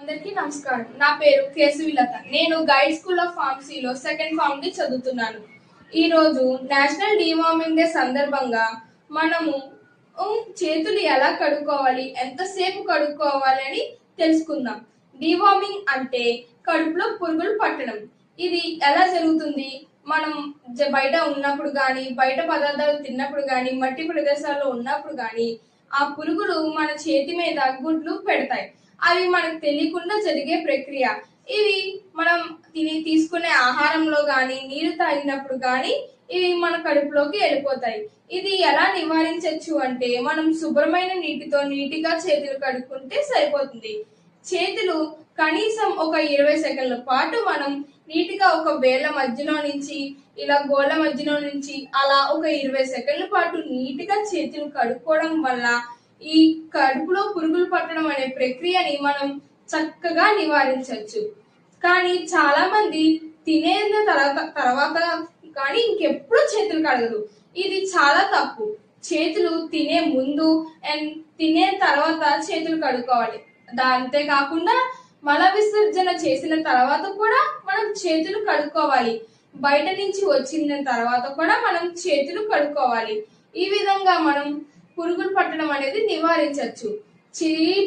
అందరికీ నమస్కారం. నా పేరు కేశవిలత. నేను గైడ్ స్కూల్ ఆఫ్ ఫార్మసీలో సెకండ్ ఫార్మ్ ని చదువుతున్నాను. ఈ రోజు నేషనల్ డీవార్మింగ్ డే సందర్భంగా మనము చేతులు ఎలా కడుక్కోవాలి, ఎంతసేపు కడుక్కోవాలి అని తెలుసుకుందాం. డీవార్మింగ్ అంటే కడుపులో పురుగులు పట్టడం. ఇది ఎలా జరుగుతుంది? మనం బయట ఉన్నప్పుడు కానీ, బయట పదార్థాలు తిన్నప్పుడు కానీ, మట్టి ప్రదేశాల్లో ఉన్నప్పుడు కానీ ఆ పురుగులు మన చేతి మీద గుడ్లు పెడతాయి. అవి మనకు తెలియకుండా జరిగే ప్రక్రియ. ఇవి మనం తీసుకునే ఆహారంలో కానీ, నీరు తాగినప్పుడు కానీ ఇవి మన కడుపులోకి వెళ్ళిపోతాయి. ఇది ఎలా నివారించవచ్చు అంటే మనం శుభ్రమైన నీటితో నీటిగా చేతులు కడుక్కుంటే సరిపోతుంది. చేతులు కనీసం ఒక 20 సెకండ్ల పాటు మనం నీటిగా ఒక వేళ్ల మధ్యలో నుంచి ఇలా గోళ్ళ మధ్యలో నుంచి అలా ఒక 20 సెకండ్ల పాటు నీటిగా చేతులు కడుక్కోవడం వల్ల ఈ కడుపులో పురుగులు పట్టడం అనే ప్రక్రియని మనం చక్కగా నివారించవచ్చు. కానీ చాలా మంది తినేసిన తర్వాత కానీ ఇంకెప్పుడు చేతులు కడగరు. ఇది చాలా తప్పు. చేతులు తినే ముందు అండ్ తినే తర్వాత చేతులు కడుక్కోవాలి. అంతేకాకుండా మల విసర్జన చేసిన తర్వాత కూడా మనం చేతులు కడుక్కోవాలి. బయట నుంచి వచ్చిన తర్వాత కూడా మనం చేతులు కడుక్కోవాలి. ఈ విధంగా మనం పురుగులు పట్టడం అనేది నివారించవచ్చు.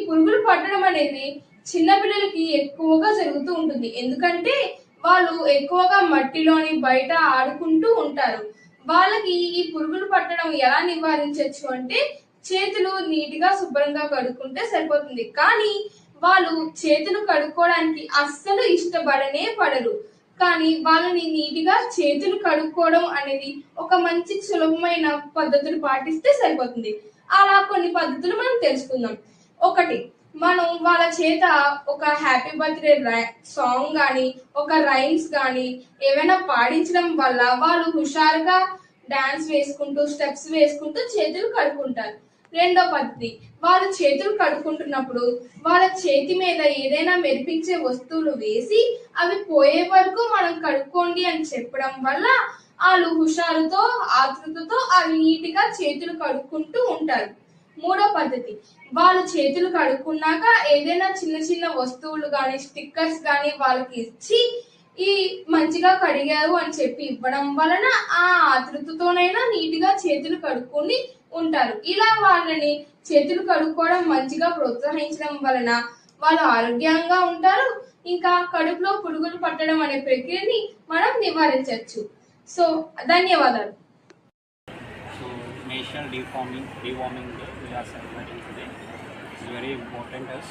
పురుగులు పట్టడం అనేది చిన్నపిల్లలకి ఎక్కువగా జరుగుతూ ఉంటుంది. ఎందుకంటే వాళ్ళు ఎక్కువగా మట్టిలోని బయట ఆడుకుంటూ ఉంటారు. వాళ్ళకి ఈ పురుగులు పట్టడం ఎలా నివారించవచ్చు అంటే చేతులు నీటిగా శుభ్రంగా కడుక్కుంటే సరిపోతుంది. కానీ వాళ్ళు చేతులు కడుక్కోవడానికి అస్సలు ఇష్టపడనే పడరు. కానీ వాళ్ళని నీటిగా చేతులు కడుక్కోవడం అనేది ఒక మంచి సులభమైన పద్ధతులు పాటిస్తే సరిపోతుంది. అలా కొన్ని పద్ధతులు మనం తెలుసుకుందాం. ఒకటి, మనం వాళ్ళ చేత ఒక హ్యాపీ బర్త్డే సాంగ్ కానీ, ఒక రైమ్స్ కానీ ఏమైనా పాడించడం వల్ల వాళ్ళు హుషారుగా డాన్స్ వేసుకుంటూ స్టెప్స్ వేసుకుంటూ చేతులు కడుక్కుంటారు. రెండో పద్ధతి, వాళ్ళు చేతులు కడుక్కుంటున్నప్పుడు వాళ్ళ చేతి మీద ఏదైనా మెరిపించే వస్తువులు వేసి అవి పోయే వరకు మనం కడుక్కోండి అని చెప్పడం వల్ల వాళ్ళు హుషారుతో ఆతృతతో అవి నీటిగా చేతులు కడుక్కుంటూ ఉంటారు. మూడో పద్ధతి, వాళ్ళు చేతులు కడుక్కున్నాక ఏదైనా చిన్న చిన్న వస్తువులు కానీ, స్టిక్కర్స్ కానీ వాళ్ళకి ఇచ్చి ఈ మంచిగా కడిగారు అని చెప్పి ఇవ్వడం వలన ఆ ఆతృతతోనైనా నీటిగా చేతులు కడుక్కొని ఉంటారు. ఇలా వాళ్ళని చేతులు కడుక్కోవడం మంచిగా ప్రోత్సహించడం వలన వాళ్ళు ఆరోగ్యంగా ఉంటారు. ఇంకా కడుపులో పురుగులు పట్టడం అనే ప్రక్రియని మనం నివారించవచ్చు. సో ధన్యవాదాలు. National Deworming Day we are celebrating today. It's very important as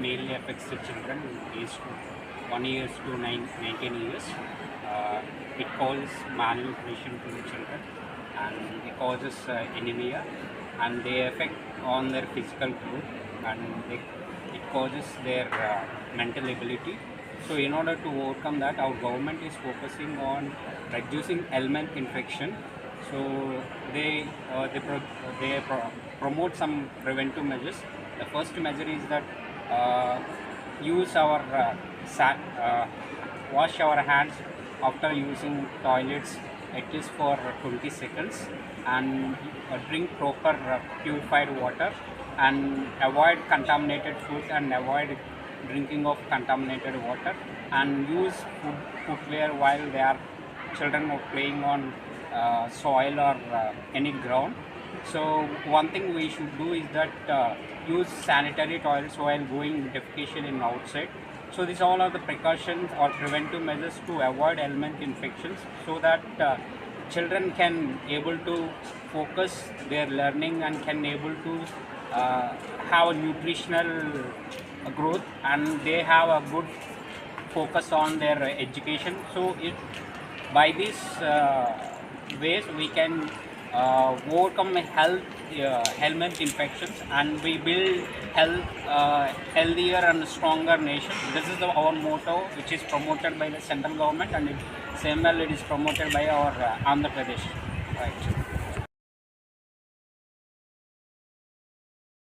mainly affects the children aged 1 year to 19 years. It causes malnutrition to the children and it causes anemia, and they affect on their physical growth, and it causes their mental ability. So in order to overcome that, our government is focusing on reducing element infection. So they promote some preventive measures. The first measure is that use our wash our hands after using toilets at least for 20 seconds, and drink proper purified water, and avoid contaminated food and avoid drinking of contaminated water, and use footwear while children are playing on soil or any ground. So one thing we should do is that use sanitary toilets while going defecation in outside. So these all are the precautions or preventive measures to avoid element infections, so that children can able to focus their learning and can able to have a nutritional growth, and they have a good focus on their education. So by this ways we can overcome helmet infections, and we build healthier and stronger nation. This is our motto, which is promoted by the central government, and same well it is promoted by our Andhra Pradesh. Right.